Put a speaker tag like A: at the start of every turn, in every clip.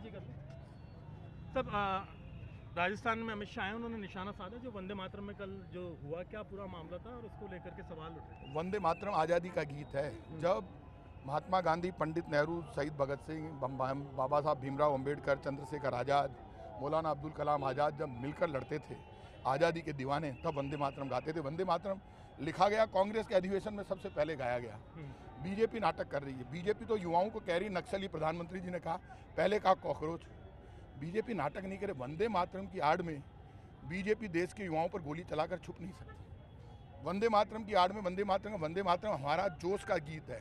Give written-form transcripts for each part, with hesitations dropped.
A: जी कर सब राजस्थान में अमित शाह हैं, उन्होंने निशाना साधा जो वंदे मातरम में कल जो हुआ, क्या पूरा मामला था और उसको लेकर के सवाल उठे।
B: वंदे मातरम आज़ादी का गीत है। जब महात्मा गांधी, पंडित नेहरू, शहीद भगत सिंह, बाबा साहब भीमराव अंबेडकर, चंद्रशेखर आज़ाद, मौलाना अब्दुल कलाम आज़ाद जब मिलकर लड़ते थे आज़ादी के दीवाने, तब वंदे मातरम गाते थे। वंदे मातरम लिखा गया कांग्रेस के अधिवेशन में सबसे पहले गाया गया। बीजेपी नाटक कर रही है। बीजेपी तो युवाओं को कह रही, नक्सली प्रधानमंत्री जी ने कहा, पहले कहा कॉकरोच। बीजेपी नाटक नहीं करे। वंदे मातरम की आड़ में बीजेपी देश के युवाओं पर गोली चलाकर छुप नहीं सकती। वंदे मातरम की आड़ में वंदे मातरम हमारा जोश का गीत है।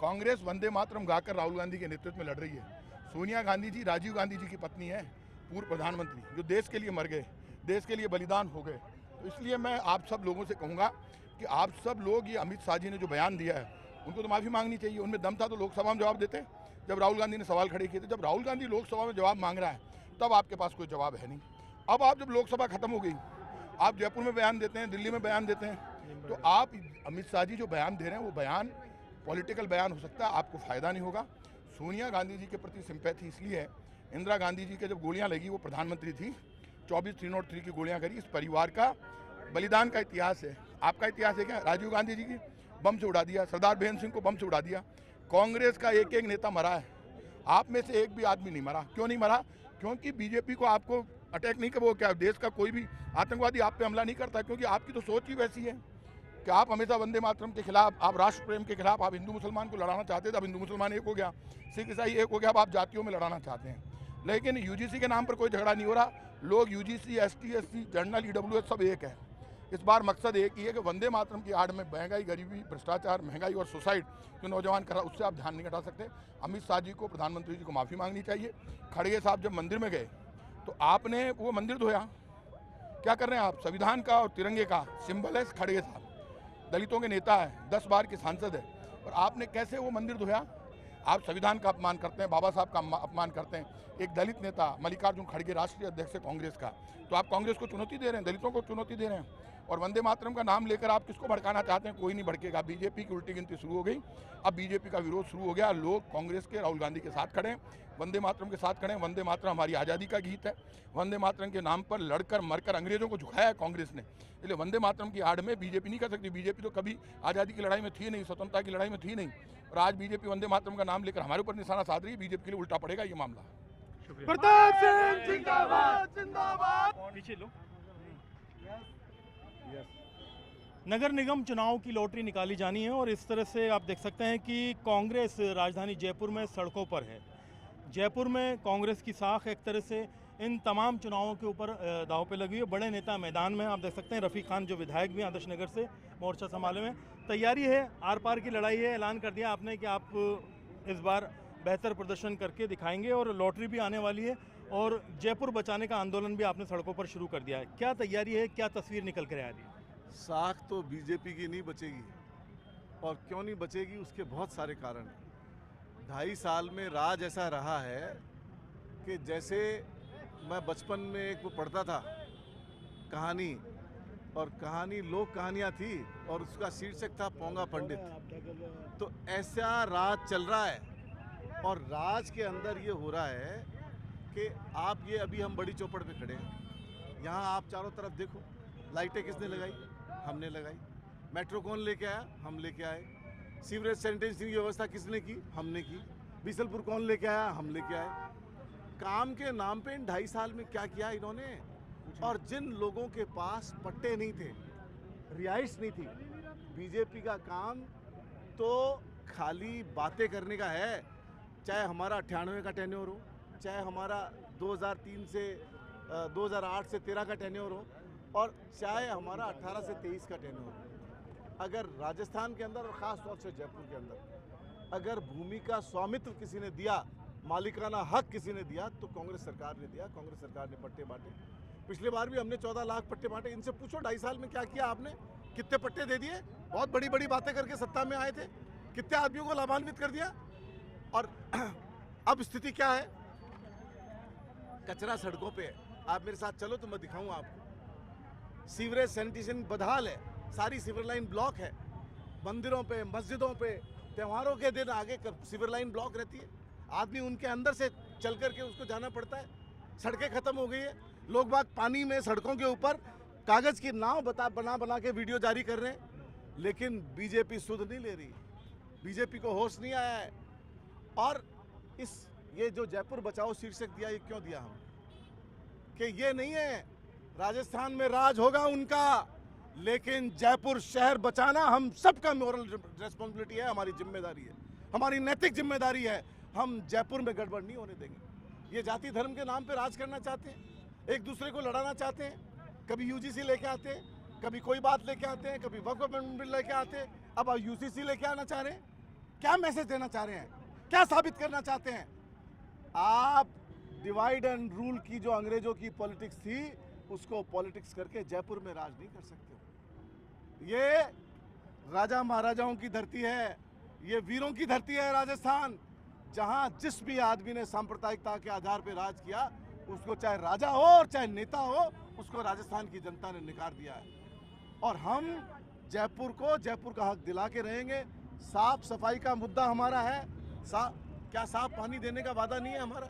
B: कांग्रेस वंदे मातरम गाकर राहुल गांधी के नेतृत्व में लड़ रही है। सोनिया गांधी जी राजीव गांधी जी की पत्नी है, पूर्व प्रधानमंत्री, जो देश के लिए मर गए, देश के लिए बलिदान हो गए। तो इसलिए मैं आप सब लोगों से कहूँगा कि आप सब लोग, ये अमित शाह जी ने जो बयान दिया है, उनको तो माफ़ी मांगनी चाहिए। उनमें दम था तो लोकसभा में जवाब देते, जब राहुल गांधी ने सवाल खड़े किए थे। जब राहुल गांधी लोकसभा में जवाब मांग रहा है, तब आपके पास कोई जवाब है नहीं। अब आप जब लोकसभा खत्म हो गई, आप जयपुर में बयान देते हैं, दिल्ली में बयान देते हैं, तो आप अमित शाह जी जो बयान दे रहे हैं वो बयान पॉलिटिकल बयान हो सकता है, आपको फ़ायदा नहीं होगा। सोनिया गांधी जी के प्रति सिंपैथी इसलिए है, इंदिरा गांधी जी के जब गोलियां लगी, वो प्रधानमंत्री थी, 24/303 की गोलियां करी। इस परिवार का बलिदान का इतिहास है। आपका इतिहास है क्या? राजीव गांधी जी की बम से उड़ा दिया, सरदार बेहन सिंह को बम से उड़ा दिया। कांग्रेस का एक एक नेता मरा है, आप में से एक भी आदमी नहीं मरा। क्यों नहीं मरा? क्योंकि बीजेपी को आपको अटैक नहीं कर, वो क्या देश का कोई भी आतंकवादी आप पे हमला नहीं करता, क्योंकि आपकी तो सोच ही वैसी है कि आप हमेशा वंदे मातरम के खिलाफ, आप राष्ट्र प्रेम के खिलाफ, आप हिंदू मुसलमान को लड़ाना चाहते थे। अब हिंदू मुसलमान एक हो गया, सिख ईसाई एक हो गया, अब आप जातियों में लड़ाना चाहते हैं। लेकिन यूजीसी के नाम पर कोई झगड़ा नहीं हो रहा। लोग UGC, ST, SC, general, EWS सब एक है। इस बार मकसद एक ही है कि वंदे मातरम की आड़ में महंगाई, गरीबी, भ्रष्टाचार, महंगाई और सुसाइड जो नौजवान कर रहा, उससे आप ध्यान नहीं हटा सकते। अमित शाह जी को, प्रधानमंत्री जी को माफ़ी मांगनी चाहिए। खड़गे साहब जब मंदिर में गए तो आपने वो मंदिर धोया, क्या कर रहे हैं आप? संविधान का और तिरंगे का सिंबल है खड़गे साहब, दलितों के नेता है, 10 बार के सांसद है, और आपने कैसे वो मंदिर धोया? आप संविधान का अपमान करते हैं, बाबा साहब का अपमान करते हैं। एक दलित नेता मल्लिकार्जुन खड़गे राष्ट्रीय अध्यक्ष है कांग्रेस का, तो आप कांग्रेस को चुनौती दे रहे हैं, दलितों को चुनौती दे रहे हैं। और वंदे मातरम का नाम लेकर आप किसको भड़काना चाहते हैं? कोई नहीं भड़केगा। बीजेपी की उल्टी गिनती शुरू हो गई, अब बीजेपी का विरोध शुरू हो गया। लोग कांग्रेस के, राहुल गांधी के साथ खड़े हैं, वंदे मातरम के साथ खड़े हैं। वंदे मातरम हमारी आज़ादी का गीत है। वंदे मातरम के नाम पर लड़कर मरकर अंग्रेजों को झुकाया है कांग्रेस ने, इसलिए वंदे मातरम की आड़ में बीजेपी नहीं कर सकती। बीजेपी तो कभी आज़ादी की लड़ाई में थी नहीं, स्वतंत्रता की लड़ाई में थी नहीं, और आज बीजेपी वंदे मातरम का नाम लेकर हमारे ऊपर निशाना साध रही है। बीजेपी के लिए उल्टा पड़ेगा ये मामला।
A: प्रताप सिंह जिंदाबाद, जिंदाबाद। पीछे लो। नगर निगम चुनाव की लॉटरी निकाली जानी है और इस तरह से आप देख सकते हैं कि कांग्रेस राजधानी जयपुर में सड़कों पर है। जयपुर में कांग्रेस की साख एक तरह से इन तमाम चुनावों के ऊपर दांव पे लगी है। बड़े नेता मैदान में, आप देख सकते हैं रफ़ीक खान जो विधायक भी आदर्श नगर से मोर्चा संभाले में। तैयारी है, आर पार की लड़ाई है। ऐलान कर दिया आपने कि आप इस बार बेहतर प्रदर्शन करके दिखाएंगे और लॉटरी भी आने वाली है, और जयपुर बचाने का आंदोलन भी आपने सड़कों पर शुरू कर दिया है। क्या तैयारी है, क्या तस्वीर निकल कर आ रही है?
C: साख तो बीजेपी की नहीं बचेगी, और क्यों नहीं बचेगी उसके बहुत सारे कारण हैं। 2.5 साल में राज ऐसा रहा है कि जैसे मैं बचपन में एक वो पढ़ता था कहानी, और कहानी लोक कहानियाँ थी और उसका शीर्षक था पोंगा पंडित। तो ऐसा राज चल रहा है, और राज के अंदर ये हो रहा है कि आप ये अभी हम बड़ी चौपड़ पे खड़े हैं, यहाँ आप चारों तरफ देखो, लाइटें किसने लगाई? हमने लगाई। मेट्रो कौन लेके आया? हम लेके आए। सीवरेज सैनिटेशन की व्यवस्था किसने की? हमने की। बीसलपुर कौन लेके आया? हम लेके आए। काम के नाम पे इन 2.5 साल में क्या किया इन्होंने? और जिन लोगों के पास पट्टे नहीं थे, रिहाइश नहीं थी, बीजेपी का काम तो खाली बातें करने का है। चाहे हमारा 98 का टेन्योर हो, चाहे हमारा 2003 से 2008 से 13 का टेन्योर हो, और चाहे हमारा 18 से 23 का टेन्योर हो। अगर राजस्थान के अंदर और ख़ास तौर से जयपुर के अंदर अगर भूमि का स्वामित्व किसी ने दिया, मालिकाना हक किसी ने दिया, तो कांग्रेस सरकार ने दिया। कांग्रेस सरकार ने पट्टे बांटे। पिछले बार भी हमने 14 लाख पट्टे बांटे। इनसे पूछो 2.5 साल में क्या किया आपने? कितने पट्टे दे दिए? बहुत बड़ी बड़ी बातें करके सत्ता में आए थे, कितने आदमियों को लाभान्वित कर दिया। और अब स्थिति क्या है? कचरा सड़कों पे है। आप मेरे साथ चलो तो मैं दिखाऊं आपको। सीवरेज सैनिटेशन बदहाल है, सारी सीवर लाइन ब्लॉक है। मंदिरों पे, मस्जिदों पे, त्योहारों के दिन आगे सीवर लाइन ब्लॉक रहती है। आदमी उनके अंदर से चल करके उसको जाना पड़ता है। सड़कें खत्म हो गई है, लोग बाग पानी में सड़कों के ऊपर कागज की नाव बना के वीडियो जारी कर रहे हैं, लेकिन बीजेपी सुध नहीं ले रही, बीजेपी को होश नहीं आया है। और ये जो जयपुर बचाओ शीर्षक दिया, ये क्यों दिया हम? कि ये नहीं है राजस्थान में राज होगा उनका, लेकिन जयपुर शहर बचाना हम सबका मोरल रिस्पॉन्सिबिलिटी है, हमारी जिम्मेदारी है, हमारी नैतिक जिम्मेदारी है। हम जयपुर में गड़बड़ नहीं होने देंगे। ये जाति धर्म के नाम पे राज करना चाहते हैं, एक दूसरे को लड़ाना चाहते हैं, कभी यूजीसी लेके आते हैं, कभी कोई बात लेके आते हैं, कभी वक्फ बिल लेके आते हैं, अब यूसीसी लेके आना चाह रहे हैं। क्या मैसेज देना चाह रहे हैं, क्या साबित करना चाहते हैं? आप डिवाइड एंड रूल की जो अंग्रेजों की पॉलिटिक्स थी, उसको पॉलिटिक्स करके जयपुर में राज नहीं कर सकते। ये राजा महाराजाओं की धरती है, ये वीरों की धरती है राजस्थान, जहां जिस भी आदमी ने सांप्रदायिकता के आधार पर राज किया, उसको चाहे राजा हो और चाहे नेता हो, उसको राजस्थान की जनता ने नकार दिया है। और हम जयपुर को जयपुर का हक दिला के रहेंगे। साफ सफाई का मुद्दा हमारा है, क्या साफ पानी देने का वादा नहीं है हमारा?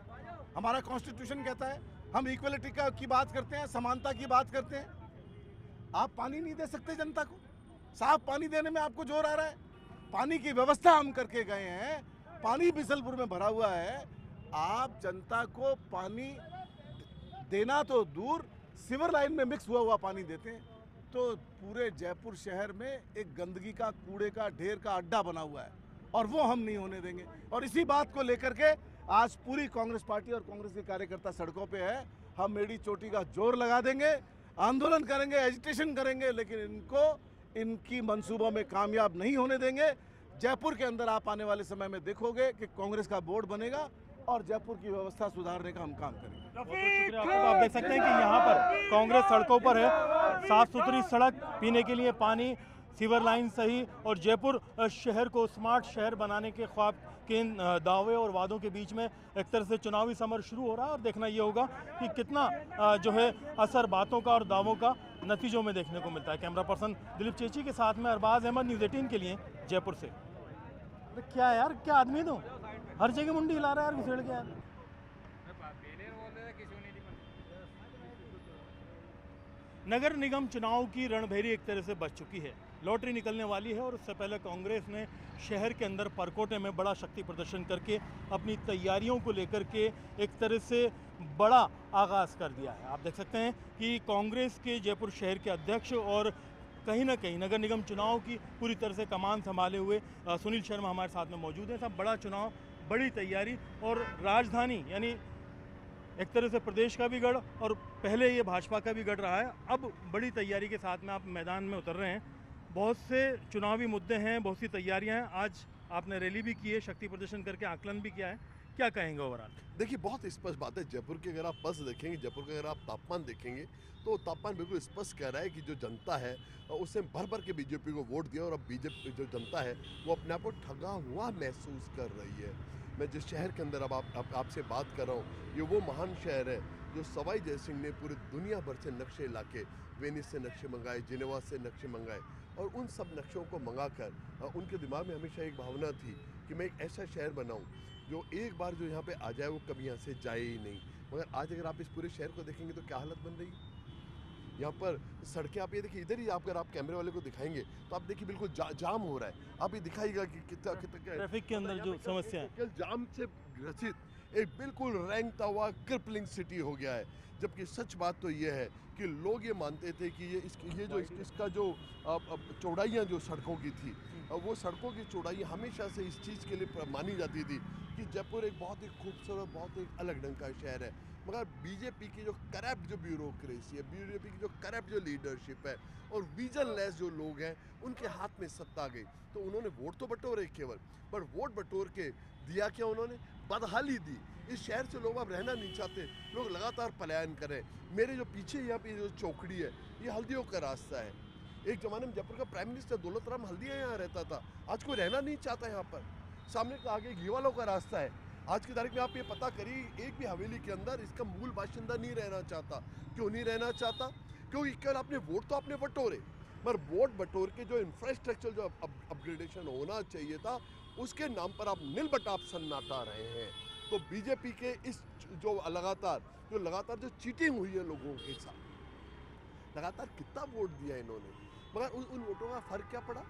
C: हमारा कॉन्स्टिट्यूशन कहता है, हम इक्वलिटी की बात करते हैं, समानता की बात करते हैं। आप पानी नहीं दे सकते जनता को? साफ पानी देने में आपको जोर आ रहा है? पानी की व्यवस्था हम करके गए हैं, पानी बिसलपुर में भरा हुआ है। आप जनता को पानी देना तो दूर, सीवर लाइन में मिक्स हुआ पानी देते हैं, तो पूरे जयपुर शहर में एक गंदगी का, कूड़े का, ढेर का अड्डा बना हुआ है, और वो हम नहीं होने देंगे। और इसी बात को लेकर के आज पूरी कांग्रेस पार्टी और कांग्रेस के कार्यकर्ता सड़कों पे है। हम मेडी चोटी का जोर लगा देंगे, आंदोलन करेंगे, एजिटेशन करेंगे, लेकिन इनको इनकी मंसूबों में कामयाब नहीं होने देंगे। जयपुर के अंदर आप आने वाले समय में देखोगे कि कांग्रेस का बोर्ड बनेगा और जयपुर की व्यवस्था सुधारने का हम काम करेंगे।
A: बहुत बहुत शुक्रिया आपका। आप देख सकते हैं कि यहाँ पर कांग्रेस सड़कों पर है, साफ सुथरी सड़क, पीने के लिए पानी, सीवर लाइन सही, और जयपुर शहर को स्मार्ट शहर बनाने के ख्वाब के इन दावे और वादों के बीच में एक तरह से चुनावी समर शुरू हो रहा है। और देखना ये होगा कि कितना जो है असर बातों का और दावों का नतीजों में देखने को मिलता है। कैमरा पर्सन दिलीप चेची के साथ में अरबाज अहमद, न्यूज़ 18 के लिए जयपुर से। अरे क्या यार, क्या आदमी तो हर जगह मुंडी हिला रहा है यार, घुसेड़ के यार। नगर निगम चुनाव की रणभेरी एक तरह से बच चुकी है, लॉटरी निकलने वाली है, और उससे पहले कांग्रेस ने शहर के अंदर परकोटे में बड़ा शक्ति प्रदर्शन करके अपनी तैयारियों को लेकर के एक तरह से बड़ा आगाज़ कर दिया है। आप देख सकते हैं कि कांग्रेस के जयपुर शहर के अध्यक्ष और कहीं ना कहीं नगर निगम चुनाव की पूरी तरह से कमान संभाले हुए सुनील शर्मा हमारे साथ में मौजूद हैं। सब बड़ा चुनाव, बड़ी तैयारी, और राजधानी यानी एक तरह से प्रदेश का भी गढ़, और पहले ये भाजपा का भी गढ़ रहा है, अब बड़ी तैयारी के साथ में आप मैदान में उतर रहे हैं। बहुत से चुनावी मुद्दे हैं, बहुत सी तैयारियां हैं। आज आपने रैली भी की है, शक्ति प्रदर्शन करके आकलन भी किया है, क्या कहेंगे ओवरऑल?
D: देखिए, बहुत स्पष्ट बात है। जयपुर के अगर आप पल्स देखेंगे, जयपुर का अगर आप तापमान देखेंगे, तो तापमान बिल्कुल स्पष्ट कह रहा है कि जो जनता है उसने भर भर के बीजेपी को वोट दिया, और अब बीजेपी जो जनता है वो अपने आप को ठगा हुआ महसूस कर रही है। मैं जिस शहर के अंदर अब आपसे बात कर रहा हूँ, ये वो महान शहर है जो सवाई जय सिंह ने पूरी दुनिया भर से नक्शे लाके, वेनिस से नक्शे मंगाए, जिनेवा से नक्शे मंगाए, और उन सब नक्शों को मंगाकर उनके दिमाग में हमेशा एक भावना थी कि मैं एक ऐसा शहर बनाऊं जो एक बार जो यहाँ पे आ जाए वो कभी यहाँ से जाए ही नहीं। मगर आज अगर आप इस पूरे शहर को देखेंगे तो क्या हालत बन रही है। यहाँ पर सड़कें, आप ये देखिए, इधर ही अगर आप कैमरे वाले को दिखाएंगे तो आप देखिए बिल्कुल जाम हो रहा है। आप ये दिखाइएगा कि कितना
A: ट्रैफिक के अंदर जो समस्या है,
D: जाम से ग्रसित एक बिल्कुल रैंकता हुआ क्रिपलिंग सिटी हो गया है। जबकि सच बात तो ये है कि लोग ये मानते थे कि इसका जो चौड़ाइयाँ जो सड़कों की थी, वो सड़कों की चौड़ाई हमेशा से इस चीज़ के लिए मानी जाती थी कि जयपुर एक बहुत ही खूबसूरत, बहुत ही अलग ढंग का शहर है। मगर बीजेपी की जो करप्ट जो ब्यूरोक्रेसी है, बीजेपी की जो करप्ट जो लीडरशिप है, और विजनलेस जो लोग हैं, उनके हाथ में सत्ता गई, तो उन्होंने वोट तो बटोरे केवल, पर वोट बटोर के दिया क्या उन्होंने? बदहाली दी। इस शहर से लोग अब रहना नहीं चाहते, लोग लगातार पलायन करें। मेरे जो पीछे यहाँ पे जो चौकड़ी है, ये हल्दियों का रास्ता है। एक ज़माने में जयपुर का प्राइम मिनिस्टर दौलत राम हल्दिया यहाँ रहता था, आज कोई रहना नहीं चाहता यहाँ पर। सामने का आगे घीवालों का रास्ता है। आज की तारीख में आप ये पता करिए, एक भी हवेली के अंदर इसका मूल बाशिंदा नहीं रहना चाहता। क्यों नहीं रहना चाहता? क्योंकि केवल आपने वोट तो आपने बटोरे, पर वोट बटोर के जो इंफ्रास्ट्रक्चर जो अपग्रेडेशन होना चाहिए था, उसके नाम पर आप नील बटाप सन्नाटा रहे हैं। तो बीजेपी के इस जो लगातार जो चीटिंग हुई है लोगों के साथ, लगातार कितना वोट दिया इन्होंने, मगर उन वोटों का फर्क क्या पड़ा,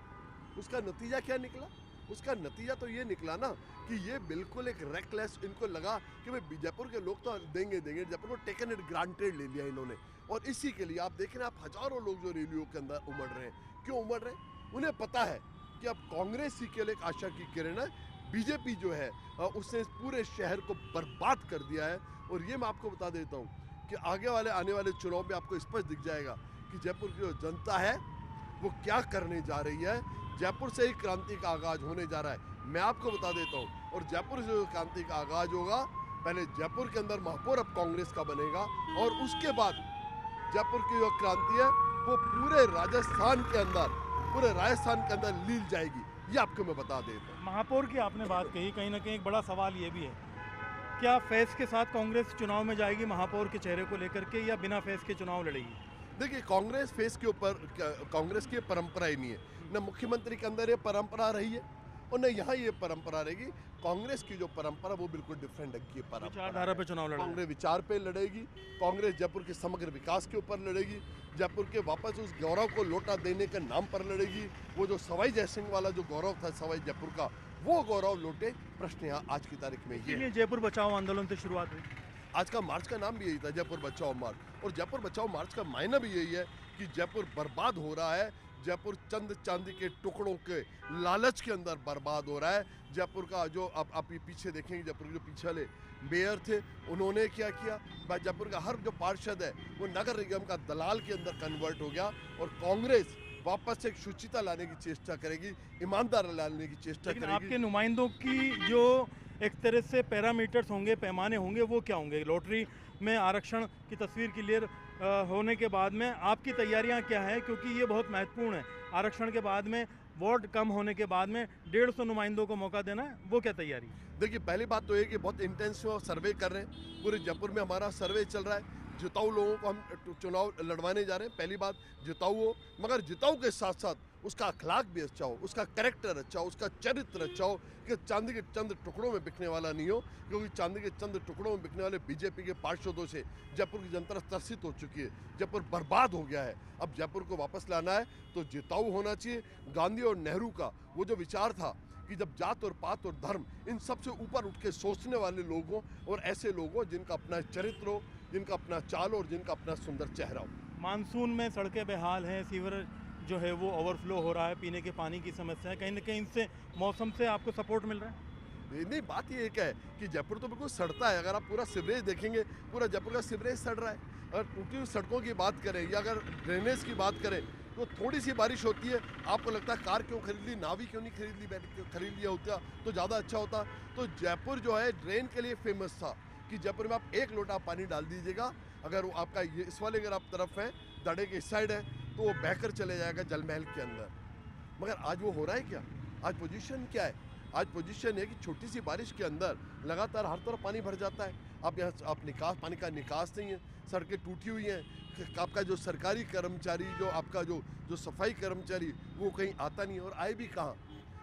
D: उसका नतीजा क्या निकला? उसका नतीजा तो ये निकला ना कि ये बिल्कुल एक रेकलेस, इनको लगा कि भाई जयपुर के लोग तो देंगे, जयपुर को टेकन इट ग्रांटेड ले लिया इन्होंने। और इसी के लिए आप देख रहे हैं, आप हजारों लोग जो रैलियों के अंदर उमड़ रहे हैं। क्यों उमड़ रहे हैं? उन्हें पता है कि अब कांग्रेस ही के लिए एक आशा की किरण है। बीजेपी जो है उसने पूरे शहर को बर्बाद कर दिया है। और ये मैं आपको बता देता हूँ कि आने वाले चुनाव में आपको स्पष्ट दिख जाएगा कि जयपुर की जो जनता है वो क्या करने जा रही है। जयपुर से ही क्रांति का आगाज होने जा रहा है, मैं आपको बता देता हूँ। और जयपुर से जो क्रांति का आगाज होगा, पहले जयपुर के अंदर महापौर अब कांग्रेस का बनेगा, और उसके बाद जयपुर की जो क्रांति है वो पूरे राजस्थान के अंदर लील जाएगी। ये आपको मैं बता देता हूँ।
A: महापौर की आपने बात कही, कहीं ना कहीं एक बड़ा सवाल ये भी है, क्या फैस के साथ कांग्रेस चुनाव में जाएगी महापौर के चेहरे को लेकर के, या बिना फैस के चुनाव लड़ेगी?
D: देखिए, कांग्रेस फेस के ऊपर कांग्रेस की परंपरा ही नहीं है, न मुख्यमंत्री के अंदर ये परंपरा रही है और न यहाँ ये परंपरा रहेगी। कांग्रेस की जो परंपरा वो बिल्कुल डिफरेंट है की परंपरा।
A: विचारधारा पे चुनाव लड़ेगी,
D: कांग्रेस विचार पे लड़ेगी। कांग्रेस जयपुर के समग्र विकास के ऊपर लड़ेगी, जयपुर के वापस उस गौरव को लौटा देने के नाम पर लड़ेगी। वो जो सवाई जयसिंह वाला जो गौरव था सवाई जयपुर का, वो गौरव लौटे। प्रश्न यहाँ आज की तारीख में ये है।
A: जयपुर बचाओ आंदोलन से शुरुआत हुई।
D: आज का मार्च का नाम भी यही था, जयपुर बचाओ मार्च। और जयपुर बचाओ मार्च का मायना भी यही है कि जयपुर बर्बाद हो रहा है। जयपुर चंद चांदी के टुकड़ों के लालच के अंदर बर्बाद हो रहा है। जयपुर का जो आप पीछे देखेंगे, जयपुर के जो पीछे वाले मेयर थे, उन्होंने क्या किया, जयपुर का हर जो पार्षद है वो नगर निगम का दलाल के अंदर कन्वर्ट हो गया। और कांग्रेस वापस एक शुचिता लाने की चेष्टा करेगी, ईमानदार लाने की चेष्टा करेगी।
A: आपके नुमाइंदों की जो एक तरह से पैरामीटर्स होंगे, पैमाने होंगे, वो क्या होंगे? लॉटरी में आरक्षण की तस्वीर क्लियर होने के बाद में आपकी तैयारियां क्या है, क्योंकि ये बहुत महत्वपूर्ण है। आरक्षण के बाद में, वोट कम होने के बाद में 150 नुमाइंदों को मौका देना है, वो क्या तैयारी?
D: देखिए, पहली बात तो ये कि बहुत इंटेंसिव सर्वे कर रहे हैं। पूरे जयपुर में हमारा सर्वे चल रहा है। जिताऊ लोगों को हम चुनाव लड़वाने जा रहे हैं। पहली बात, जिताऊ हो, मगर जिताऊ के साथ साथ उसका अखलाक भी अच्छा हो, उसका कैरेक्टर अच्छा हो, उसका चरित्र अच्छा हो, कि चांदी के चंद टुकड़ों में बिकने वाला नहीं हो। क्योंकि चांदी के चंद टुकड़ों में बिकने वाले बीजेपी के पार्षदों से जयपुर की जनता त्रसित हो चुकी है। जयपुर बर्बाद हो गया है। अब जयपुर को वापस लाना है तो जिताऊ होना चाहिए। गांधी और नेहरू का वो जो विचार था कि जब जात और पात और धर्म इन सबसे ऊपर उठ के सोचने वाले लोगों, और ऐसे लोगों जिनका अपना चरित्र हो, जिनका अपना चाल और जिनका अपना सुंदर चेहरा हो।
A: मानसून में सड़कें बेहाल हैं, सीवर जो है वो ओवरफ्लो हो रहा है, पीने के पानी की समस्या है, कहीं ना कहीं इनसे मौसम से आपको सपोर्ट मिल रहा है?
D: नहीं, बात ये एक है कि जयपुर तो बिल्कुल सड़ता है। अगर आप पूरा सीवरेज देखेंगे, पूरा जयपुर का सीवरेज सड़ रहा है। अगर टूटी हुई सड़कों की बात करें या अगर ड्रेनेज की बात करें, तो थोड़ी सी बारिश होती है, आपको लगता है कार क्यों खरीद ली, नावी क्यों नहीं खरीद लिया होता तो ज़्यादा अच्छा होता। तो जयपुर जो है ड्रेन के लिए फेमस था कि जयपुर में आप एक लोटा पानी डाल दीजिएगा, अगर वो आपका ये इस वाले अगर आप तरफ है, दड़े के इस साइड है, तो वो बहकर चले जाएगा जल महल के अंदर। मगर आज वो हो रहा है क्या? आज पोजीशन क्या है? आज पोजीशन है कि छोटी सी बारिश के अंदर लगातार हर तरफ पानी भर जाता है। आप यहाँ आप निकास, पानी का निकास नहीं है, सड़कें टूटी हुई हैं। आपका जो सरकारी कर्मचारी, जो आपका जो सफाई कर्मचारी, वो कहीं आता नहीं, और आए भी कहाँ?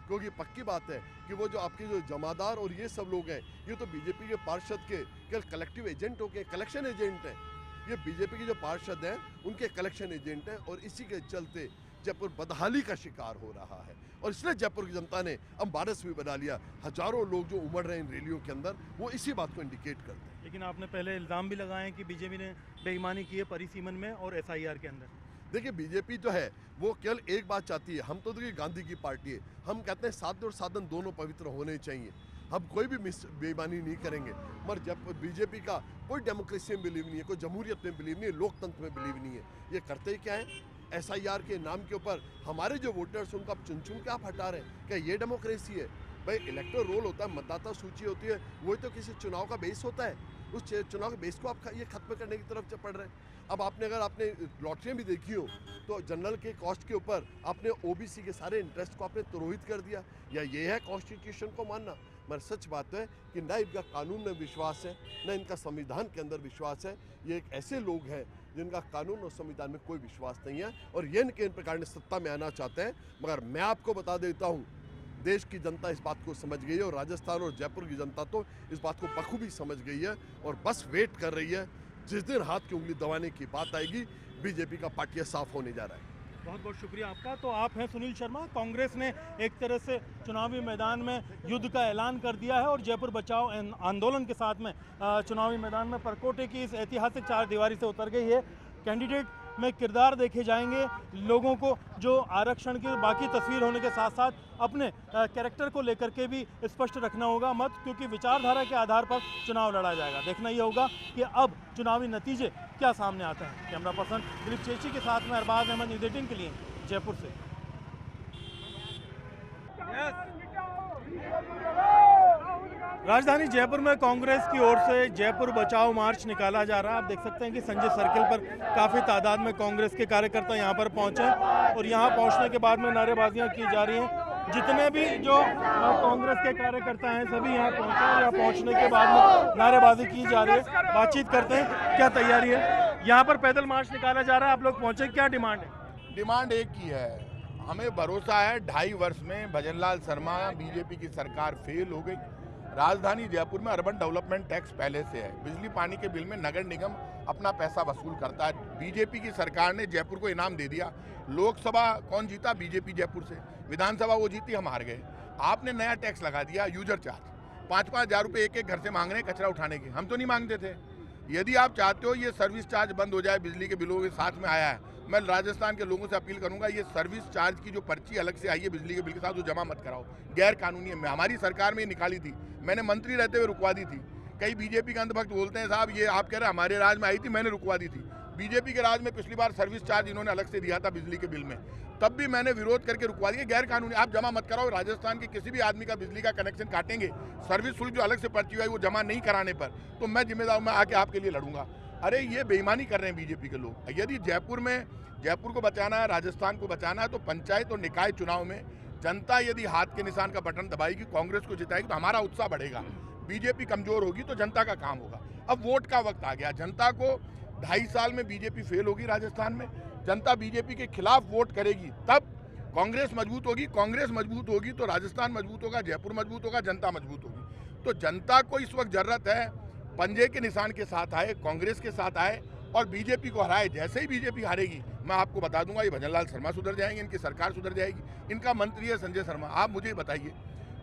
D: क्योंकि पक्की बात है कि वो जो आपके जो जमादार और ये सब लोग हैं, ये तो बीजेपी के पार्षद के केवल कलेक्टिव एजेंट हो के कलेक्शन एजेंट हैं। ये बीजेपी के जो पार्षद हैं उनके कलेक्शन एजेंट हैं, और इसी के चलते जयपुर बदहाली का शिकार हो रहा है। और इसलिए जयपुर की जनता ने अम्बारस भी बना लिया। हजारों लोग जो उमड़ रहे हैं इन रैलियों के अंदर, वो इसी बात को इंडिकेट करते हैं।
A: लेकिन आपने पहले इल्ज़ाम भी लगाए कि बीजेपी ने बेईमानी की है परिसीमन में और एसआईआर के अंदर।
D: देखिए, बीजेपी जो है वो केवल एक बात चाहती है। हम तो देखिए गांधी की पार्टी है, हम कहते हैं साध्य और साधन दोनों पवित्र होने चाहिए। हम कोई भी बेईमानी नहीं करेंगे। मगर जब बीजेपी का कोई डेमोक्रेसी में बिलीव नहीं है, कोई जमहूरियत में बिलीव नहीं है, लोकतंत्र में बिलीव नहीं है। ये करते ही क्या है, एसआईआर के नाम के ऊपर हमारे जो वोटर्स उनको आप चुन चुन के आप हटा रहे हैं। क्या ये डेमोक्रेसी है? भाई, इलेक्टोरल रोल होता है, मतदाता सूची होती है, वही तो किसी चुनाव का बेस होता है। उस चुनाव के बेस को आप ये खत्म करने की तरफ पड़ रहे हैं। अब आपने लॉटरियाँ भी देखी हो तो जनरल के कॉस्ट के ऊपर आपने ओबीसी के सारे इंटरेस्ट को आपने तुरोहित कर दिया। या ये है कॉन्स्टिट्यूशन को मानना? मगर सच बात है कि न इनका कानून में विश्वास है, न इनका संविधान के अंदर विश्वास है। ये एक ऐसे लोग हैं जिनका कानून और संविधान में कोई विश्वास नहीं है, और ये इनके इन प्रकार सत्ता में आना चाहते हैं। मगर मैं आपको बता देता हूँ देश की जनता इस बात को समझ गई है और राजस्थान और जयपुर की जनता तो इस बात को बखूबी समझ गई है और बस वेट कर रही है जिस दिन हाथ की उंगली दबाने की बात आएगी। बीजेपी का पाटिया साफ होने जा रहा है।
A: बहुत बहुत शुक्रिया आपका। तो आप हैं सुनील शर्मा। कांग्रेस ने एक तरह से चुनावी मैदान में युद्ध का ऐलान कर दिया है और जयपुर बचाओ आंदोलन के साथ में चुनावी मैदान में परकोटे की इस ऐतिहासिक चारदीवारी से उतर गई है। कैंडिडेट में किरदार देखे जाएंगे, लोगों को जो आरक्षण की बाकी तस्वीर होने के साथ साथ अपने कैरेक्टर को लेकर के भी स्पष्ट रखना होगा मत, क्योंकि विचारधारा के आधार पर चुनाव लड़ा जाएगा। देखना ये होगा कि अब चुनावी नतीजे क्या सामने आते हैं। कैमरा पर्सन दिलीप चेची के साथ में अरबाज अहमद, न्यूज़ 18 के लिए जयपुर से। राजधानी जयपुर में कांग्रेस की ओर से जयपुर बचाओ मार्च निकाला जा रहा है। आप देख सकते हैं कि संजय सर्किल पर काफ़ी तादाद में कांग्रेस के कार्यकर्ता यहां पर पहुंचे और यहां पहुंचने के बाद में नारेबाजियां की जा रही हैं। जितने भी जो कांग्रेस के कार्यकर्ता हैं सभी यहां पहुंचे और यहाँ पहुंचने के बाद में नारेबाजी की जा रही है। बातचीत करते हैं, क्या तैयारी है। यहाँ पर पैदल मार्च निकाला जा रहा है, आप लोग पहुँचे, क्या डिमांड है?
B: डिमांड एक ही है, हमें भरोसा है 2.5 वर्ष में भजनलाल शर्मा बीजेपी की सरकार फेल हो गई। राजधानी जयपुर में अर्बन डेवलपमेंट टैक्स पहले से है, बिजली पानी के बिल में नगर निगम अपना पैसा वसूल करता है। बीजेपी की सरकार ने जयपुर को इनाम दे दिया। लोकसभा कौन जीता? बीजेपी जयपुर से। विधानसभा वो जीती, हम हार गए। आपने नया टैक्स लगा दिया, यूजर चार्ज। 5-5 हज़ार रुपये एक घर से मांग रहे हैं कचरा उठाने के, हम तो नहीं मांगते थे। यदि आप चाहते हो ये सर्विस चार्ज बंद हो जाए, बिजली के बिलों के साथ में आया है, मैं राजस्थान के लोगों से अपील करूंगा, ये सर्विस चार्ज की जो पर्ची अलग से आई है बिजली के बिल के साथ, वो जमा मत कराओ, गैर कानूनी है। हमारी सरकार में ये निकाली थी, मैंने मंत्री रहते हुए रुकवा दी थी। कई बीजेपी के अंधभक्त बोलते हैं साहब ये आप कह रहे हैं हमारे राज में आई थी, मैंने रुकवा दी थी। बीजेपी के राज में पिछली बार सर्विस चार्ज इन्होंने अलग से दिया था बिजली के बिल में, तब भी मैंने विरोध करके रुकवा दिया, गैर कानूनी, आप जमा मत कराओ। राजस्थान के किसी भी आदमी का बिजली का कनेक्शन काटेंगे, सर्विस शुल्क जो अलग से पर्ची आई वो जमा नहीं कराने पर, तो मैं जिम्मेदार, मैं आके आपके लिए लड़ूंगा। अरे ये बेईमानी कर रहे हैं बीजेपी के लोग। यदि जयपुर को बचाना है, राजस्थान को बचाना है, तो पंचायत और निकाय चुनाव में जनता यदि हाथ के निशान का बटन दबाएगी, कांग्रेस को जिताएगी, तो हमारा उत्साह बढ़ेगा। बीजेपी कमजोर होगी तो जनता का काम होगा। अब वोट का वक्त आ गया, जनता को 2.5 साल में बीजेपी फेल होगी राजस्थान में, जनता बीजेपी के खिलाफ वोट करेगी, तब कांग्रेस मजबूत होगी। कांग्रेस मजबूत होगी तो राजस्थान मजबूत होगा, जयपुर मजबूत होगा, जनता मजबूत होगी। तो जनता को इस वक्त जरूरत है पंजे के निशान के साथ आए, कांग्रेस के साथ आए और बीजेपी को हराए। जैसे ही बीजेपी हारेगी, मैं आपको बता दूंगा, ये भजनलाल शर्मा सुधर जाएंगे, इनकी सरकार सुधर जाएगी। इनका मंत्री है संजय शर्मा, आप मुझे बताइए,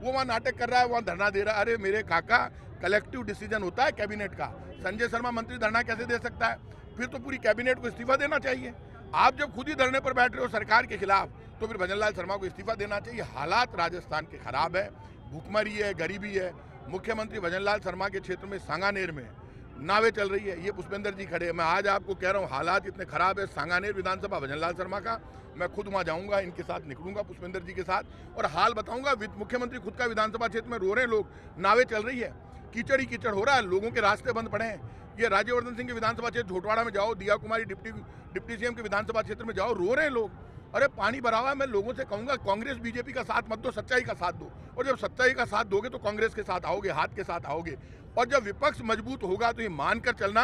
B: वो वहाँ नाटक कर रहा है, वहाँ धरना दे रहा है। अरे मेरे काका, कलेक्टिव डिसीजन होता है कैबिनेट का, संजय शर्मा मंत्री धरना कैसे दे सकता है? फिर तो पूरी कैबिनेट को इस्तीफा देना चाहिए। आप जब खुद ही धरने पर बैठ रहे हो सरकार के खिलाफ, तो फिर भजनलाल शर्मा को इस्तीफा देना चाहिए। हालात राजस्थान के खराब है, भूखमरी है, गरीबी है। मुख्यमंत्री भजनलाल शर्मा के क्षेत्र में सांगानेर में नावें चल रही है, ये पुष्पेंद्र जी खड़े हैं। मैं आज आपको कह रहा हूँ हालात इतने खराब है, सांगानेर विधानसभा भजनलाल शर्मा का, मैं खुद वहाँ जाऊँगा, इनके साथ निकलूंगा पुष्पेंद्र जी के साथ और हाल बताऊँगा। मुख्यमंत्री खुद का विधानसभा क्षेत्र में रो रहे हैं लोग, नावें चल रही है, कीचड़ ही कीचड़ हो रहा है, लोगों के रास्ते बंद पड़े हैं। ये राज्यवर्धन सिंह के विधानसभा क्षेत्र झोटवाड़ा में जाओ, दिया कुमारी डिप्टी सीएम के विधानसभा क्षेत्र में जाओ, रो रहे हैं लोग। अरे पानी भरा हुआ है। मैं लोगों से कहूँगा कांग्रेस बीजेपी का साथ मत दो, सच्चाई का साथ दो, और जब सच्चाई का साथ दोगे तो कांग्रेस के साथ आओगे, हाथ के साथ आओगे। और जब विपक्ष मजबूत होगा तो ये मानकर चलना,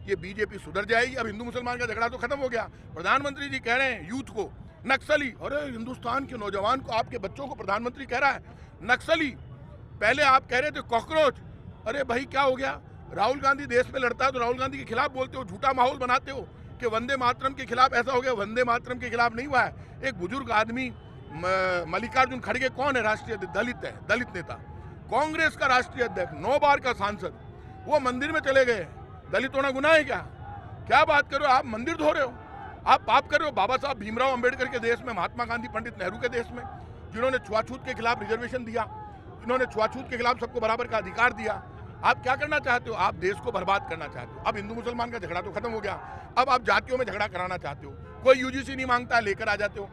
B: ये बीजेपी सुधर जाएगी। अब हिंदू मुसलमान का झगड़ा तो खत्म हो गया। प्रधानमंत्री जी कह रहे हैं यूथ को नक्सली, अरे हिंदुस्तान के नौजवान को, आपके बच्चों को प्रधानमंत्री कह रहा है नक्सली। पहले आप कह रहे थे कॉकरोच। अरे भाई क्या हो गया? राहुल गांधी देश में लड़ता है तो राहुल गांधी के खिलाफ बोलते हो, झूठा माहौल बनाते हो कि वंदे मातरम के खिलाफ ऐसा हो गया। वंदे मातरम के खिलाफ नहीं हुआ है। एक बुजुर्ग आदमी मल्लिकार्जुन खड़गे कौन है? राष्ट्रीय दलित है, दलित नेता, कांग्रेस का राष्ट्रीय अध्यक्ष, 9 बार का सांसद, वो मंदिर में चले गए। दलित होना गुनाह है क्या? क्या बात करो आप? मंदिर धो रहे हो, आप पाप कर रहे हो। बाबा साहब भीमराव अंबेडकर के देश में, महात्मा गांधी पंडित नेहरू के देश में, जिन्होंने छुआछूत के खिलाफ रिजर्वेशन दिया, इन्होंने छुआछूत के खिलाफ सबको बराबर का अधिकार दिया। आप क्या करना चाहते हो? आप देश को बर्बाद करना चाहते हो। अब हिंदू मुसलमान का झगड़ा तो खत्म हो गया, अब आप जातियों में झगड़ा कराना चाहते हो। कोई यूजीसी नहीं मांगता है, लेकर आ जाते हो।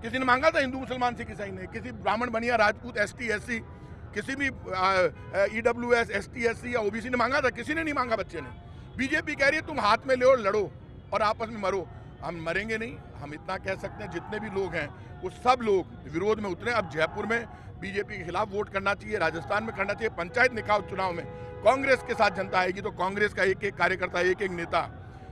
B: किसी ने मांगा था हिंदू मुसलमान से? किसी ने? किसी ब्राह्मण बनिया, राजपूत, एसटी एससी, किसी भी ईडब्ल्यूएस, एसटी एससी या ओबीसी ने मांगा था? किसी ने नहीं मांगा। बच्चे ने। बीजेपी कह रही है तुम हाथ में ले और लड़ो और आपस में मरो। हम मरेंगे नहीं। हम इतना कह सकते हैं जितने भी लोग हैं वो सब लोग विरोध में उतरे। अब जयपुर में बीजेपी के खिलाफ वोट करना चाहिए, राजस्थान में करना चाहिए। पंचायत निकाय चुनाव में कांग्रेस के साथ जनता आएगी तो कांग्रेस का एक एक कार्यकर्ता, एक एक नेता,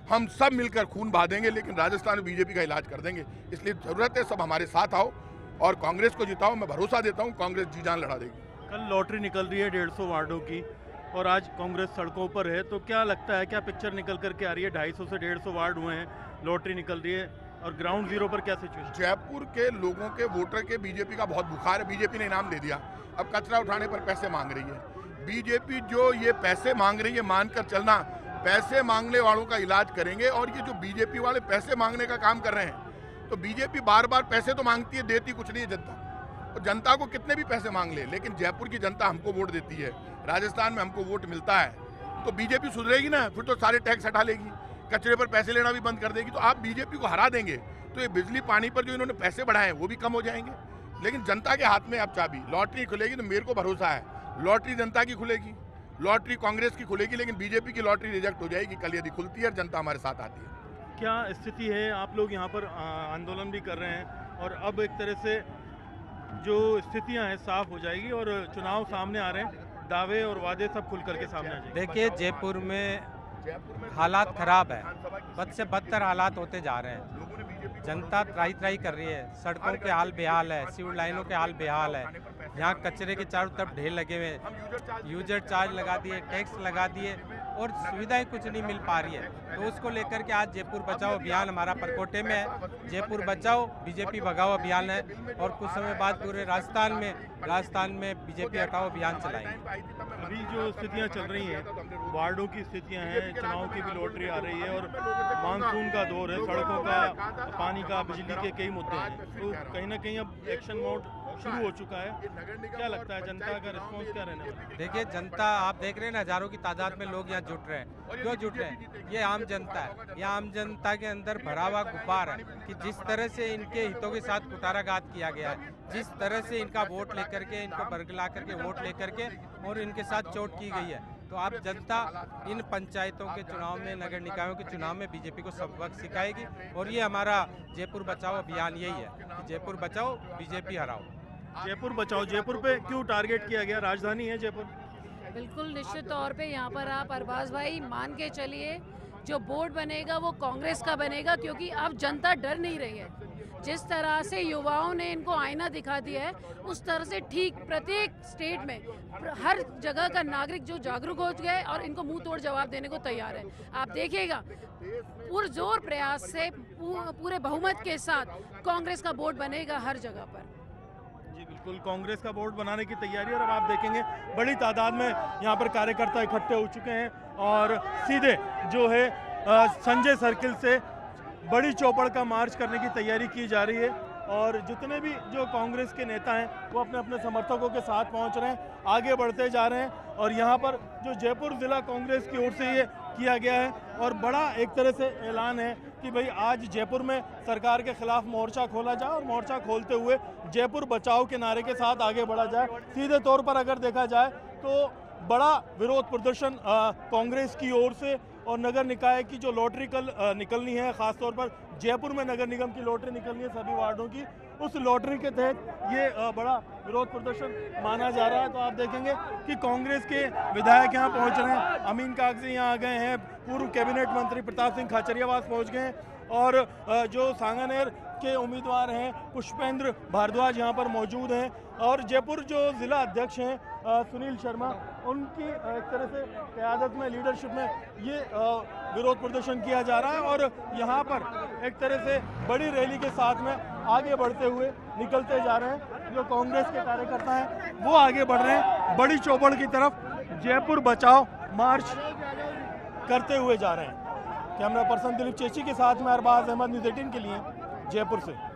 B: हम सब मिलकर खून बहा देंगे, लेकिन राजस्थान में बीजेपी का इलाज कर देंगे। इसलिए जरूरत है सब हमारे साथ आओ। और कांग्रेस को जिताओ। मैं भरोसा देता हूँ कांग्रेस जी जान लड़ा देगी।
A: कल लॉटरी निकल रही है 150 वार्डों की और आज कांग्रेस सड़कों पर है, तो क्या लगता है, क्या पिक्चर निकल करके आ रही है? 250 से 150 वार्ड हुए हैं, लॉटरी निकल रही है और ग्राउंड जीरो पर क्या सिचुएशन?
B: जयपुर के लोगों के वोटर के बीजेपी का बहुत बुखार है। बीजेपी ने इनाम दे दिया, अब कचरा उठाने पर पैसे मांग रही है। बीजेपी जो ये पैसे मांग रही है, मानकर चलना, पैसे मांगने वालों का इलाज करेंगे। और ये जो बीजेपी वाले पैसे मांगने का काम कर रहे हैं, तो बीजेपी बार बार पैसे तो मांगती है, देती कुछ नहीं है जनता। तो जनता को कितने भी पैसे मांग ले, लेकिन जयपुर की जनता हमको वोट देती है, राजस्थान में हमको वोट मिलता है। तो बीजेपी सुधरेगी ना, फिर तो सारे टैक्स हटा लेगी, कचरे पर पैसे लेना भी बंद कर देगी। तो आप बीजेपी को हरा देंगे तो ये बिजली पानी पर जो इन्होंने पैसे बढ़ाए हैं वो भी कम हो जाएंगे। लेकिन जनता के हाथ में अब चाबी, लॉटरी खुलेगी तो मेरे को भरोसा है लॉटरी जनता की खुलेगी, लॉटरी कांग्रेस की खुलेगी, लेकिन बीजेपी की लॉटरी रिजेक्ट हो जाएगी कल यदि खुलती है और जनता हमारे साथ आती है।
A: क्या स्थिति है? आप लोग यहाँ पर आंदोलन भी कर रहे हैं और अब एक तरह से जो स्थितियाँ हैं साफ हो जाएगी और चुनाव सामने आ रहे हैं, दावे और वादे सब खुल करके सामने आ जाएंगे।
E: देखिए, जयपुर में हालात खराब है, बद से बदतर हालात होते जा रहे हैं। जनता त्राही त्राही कर रही है, सड़कों के हाल बेहाल है, सिविल लाइनों के हाल बेहाल है। यहाँ कचरे के चारों तरफ ढेर लगे हुए हैं, यूजर चार्ज लगा दिए, टैक्स लगा दिए और सुविधाएं कुछ नहीं मिल पा रही है। तो उसको लेकर के आज जयपुर बचाओ अभियान हमारा परकोटे में है। जयपुर बचाओ बीजेपी भगाओ अभियान है और कुछ समय बाद पूरे राजस्थान में बीजेपी हटाओ अभियान चलाएंगे।
A: अभी जो स्थितियाँ चल रही हैं, वार्डों की स्थितियाँ हैं, चुनाव की भी लॉटरी आ रही है और मानसून का दौर है, सड़कों का, पानी का, बिजली के कई मुद्दे हैं, तो कहीं ना कहीं अब एक्शन मोड शुरू हो चुका है। क्या लगता है जनता का रिस्पॉन्स क्या रहने वाला है?
E: देखिए, जनता आप देख रहे हैं ना, हजारों की तादाद में लोग यहाँ जुट रहे हैं। क्यों जुट रहे हैं? ये आम जनता है। ये आम जनता के अंदर भरा हुआ गुब्बार है कि जिस तरह से इनके हितों के साथ कुटाराघात किया गया है, जिस तरह से इनका वोट लेकर के, इनको बरगला करके वोट लेकर के और इनके साथ चोट की गई है। तो आप जनता इन पंचायतों के चुनाव में, नगर निकायों के चुनाव में बीजेपी को सबक सिखाएगी और ये हमारा जयपुर बचाओ अभियान यही है कि जयपुर बचाओ बीजेपी हराओ।
A: जयपुर बचाओ, जयपुर पे क्यों टारगेट किया गया? राजधानी है जयपुर।
F: बिल्कुल निश्चित तौर पे यहाँ पर आप अरबाज भाई मान के चलिए, जो बोर्ड बनेगा वो कांग्रेस का बनेगा, क्योंकि अब जनता डर नहीं रही है। जिस तरह से युवाओं ने इनको आईना दिखा दिया है, उस तरह से ठीक प्रत्येक स्टेट में हर जगह का नागरिक जो जागरूक हो गया है और इनको मुंह तोड़ जवाब देने को तैयार है। आप देखिएगा पुरजोर प्रयास से पूरे बहुमत के साथ कांग्रेस का बोर्ड बनेगा हर जगह पर।
A: जी बिल्कुल, कांग्रेस का बोर्ड बनाने की तैयारी। और अब आप देखेंगे बड़ी तादाद में यहाँ पर कार्यकर्ता इकट्ठे हो चुके हैं और सीधे जो है संजय सर्किल से बड़ी चौपड़ का मार्च करने की तैयारी की जा रही है और जितने भी जो कांग्रेस के नेता हैं वो अपने अपने समर्थकों के साथ पहुंच रहे हैं, आगे बढ़ते जा रहे हैं। और यहाँ पर जो जयपुर जिला कांग्रेस की ओर से ये किया गया है और बड़ा एक तरह से ऐलान है कि भाई आज जयपुर में सरकार के खिलाफ मोर्चा खोला जाए और मोर्चा खोलते हुए जयपुर बचाओ के नारे के साथ आगे बढ़ा जाए। सीधे तौर पर अगर देखा जाए तो बड़ा विरोध प्रदर्शन कांग्रेस की ओर से और नगर निकाय की जो लॉटरी कल निकलनी है, खासतौर पर जयपुर में नगर निगम की लॉटरी निकलनी है सभी वार्डों की, उस लॉटरी के तहत ये बड़ा विरोध प्रदर्शन माना जा रहा है। तो आप देखेंगे कि कांग्रेस के विधायक यहाँ पहुँच रहे हैं, अमीन कागजी यहाँ आ गए हैं, पूर्व कैबिनेट मंत्री प्रताप सिंह खाचरियावास पहुँच गए हैं और जो सांगानेर के उम्मीदवार हैं पुष्पेंद्र भारद्वाज यहाँ पर मौजूद हैं और जयपुर जो ज़िला अध्यक्ष हैं सुनील शर्मा, उनकी एक तरह से क़यादत में, लीडरशिप में ये विरोध प्रदर्शन किया जा रहा है और यहाँ पर एक तरह से बड़ी रैली के साथ में आगे बढ़ते हुए निकलते जा रहे हैं। जो कांग्रेस के कार्यकर्ता हैं वो आगे बढ़ रहे हैं बड़ी चौपड़ की तरफ, जयपुर बचाओ मार्च करते हुए जा रहे हैं। कैमरा पर्सन दिलीप चेची के साथ में अरबाज अहमद, न्यूज़ 18 के लिए जयपुर से।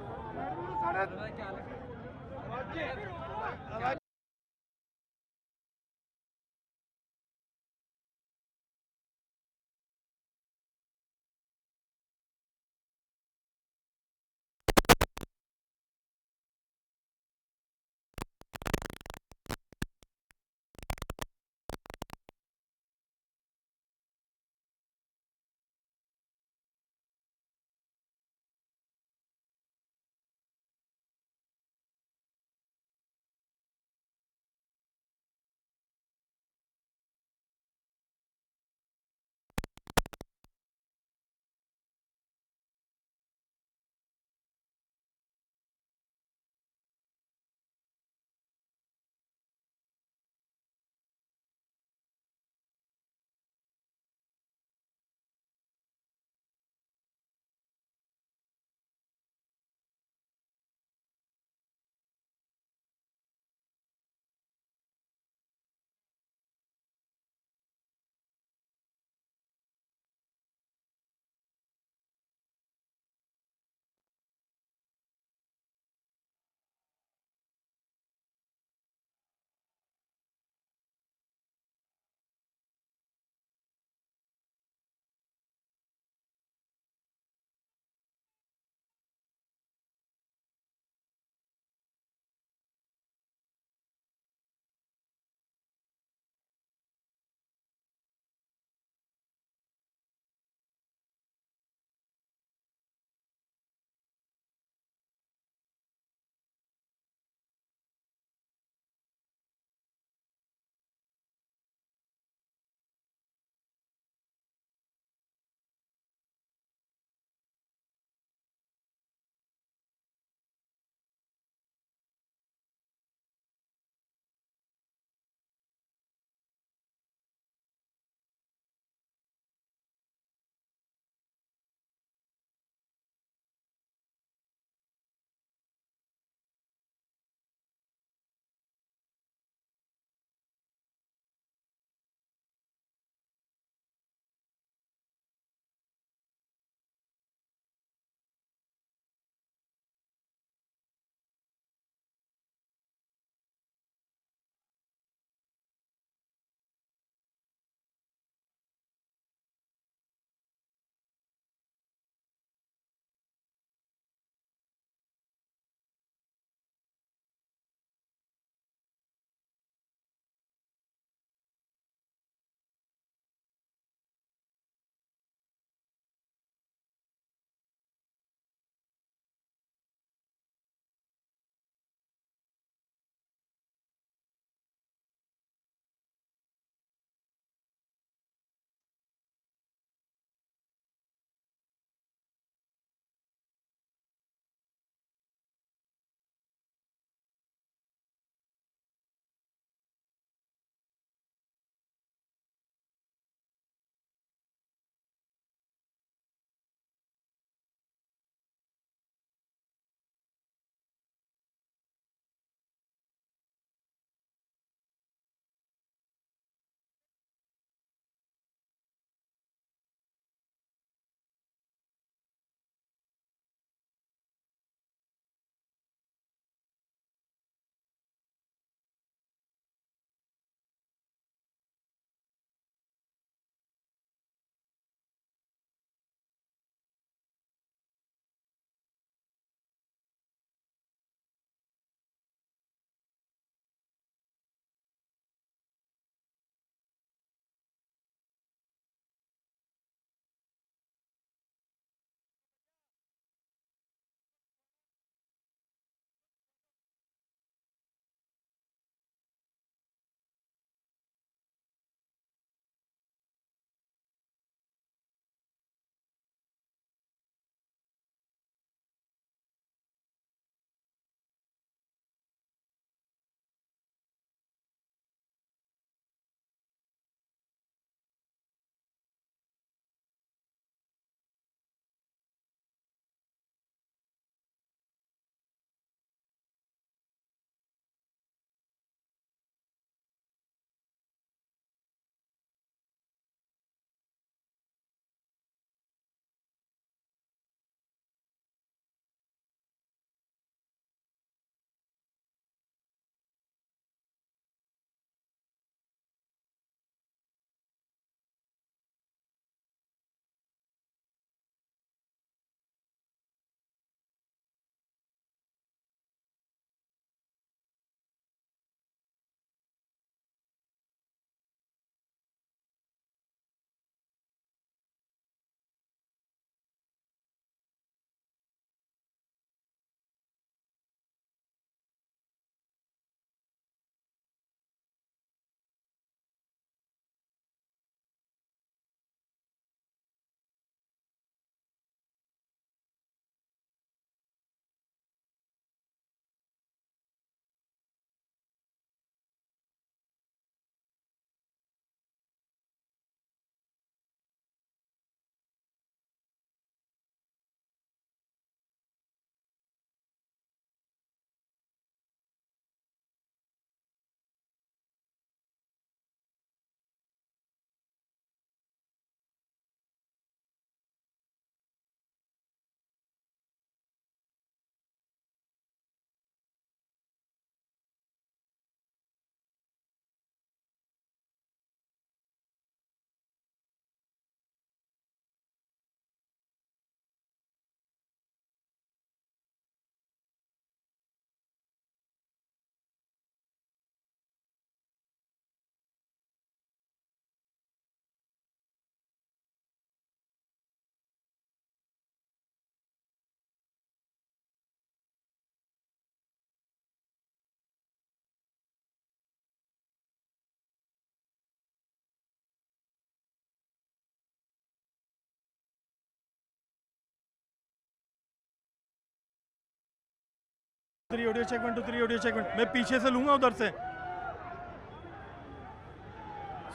A: 3 ऑडियो चेक 1 2 3 ऑडियो चेक 1 मैं पीछे से लूंगा उधर से।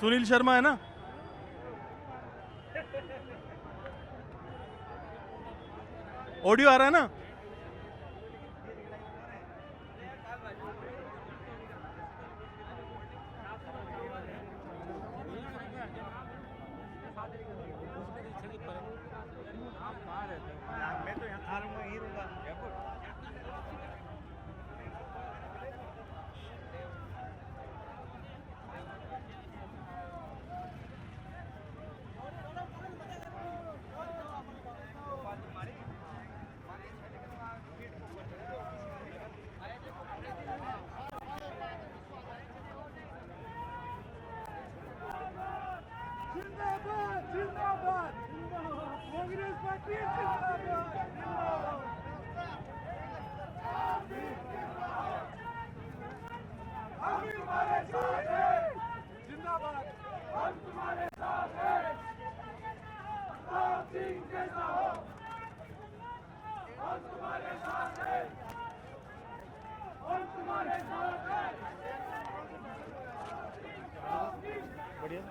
A: सुनील शर्मा है ना? ऑडियो आ रहा है ना?
G: मैं तो यहाँ आ रहा हूँ, यहीं रहूँगा। जिंदाबाद जिंदाबाद कांग्रेस पार्टी जिंदाबाद हम तुम्हारे साथ हैं जिंदाबाद हम तुम्हारे साथ हैं आप सिंह जैसा हो हम तुम्हारे साथ हैं हम तुम्हारे साथ हैं
A: बढ़िया।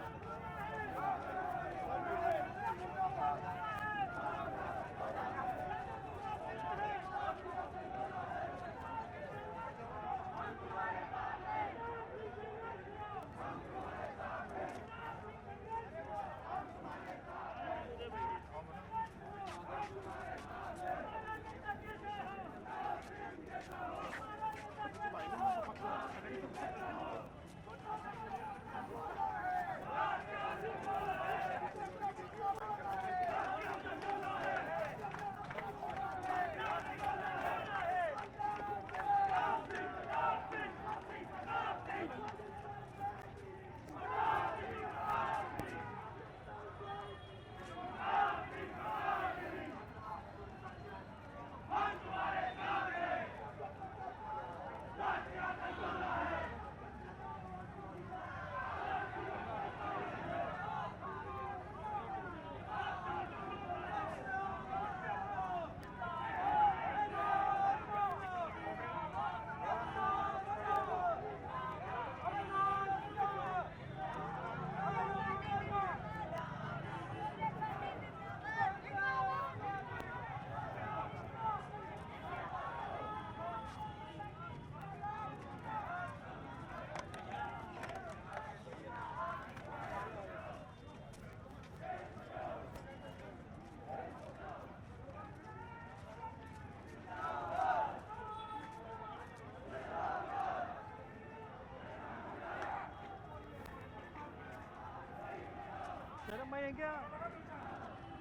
A: शर्म भाई है क्या?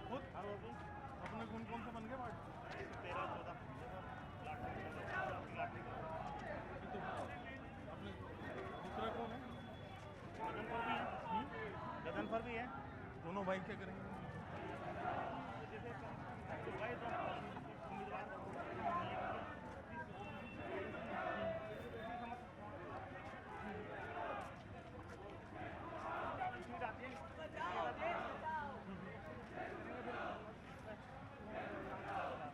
A: खुद अपने कौन कौन से बन गए वार्ड? 13-14 अपने दूसरा कौन है? गगन पर भी है। गगन पर भी है। दोनों भाई क्या करेंगे?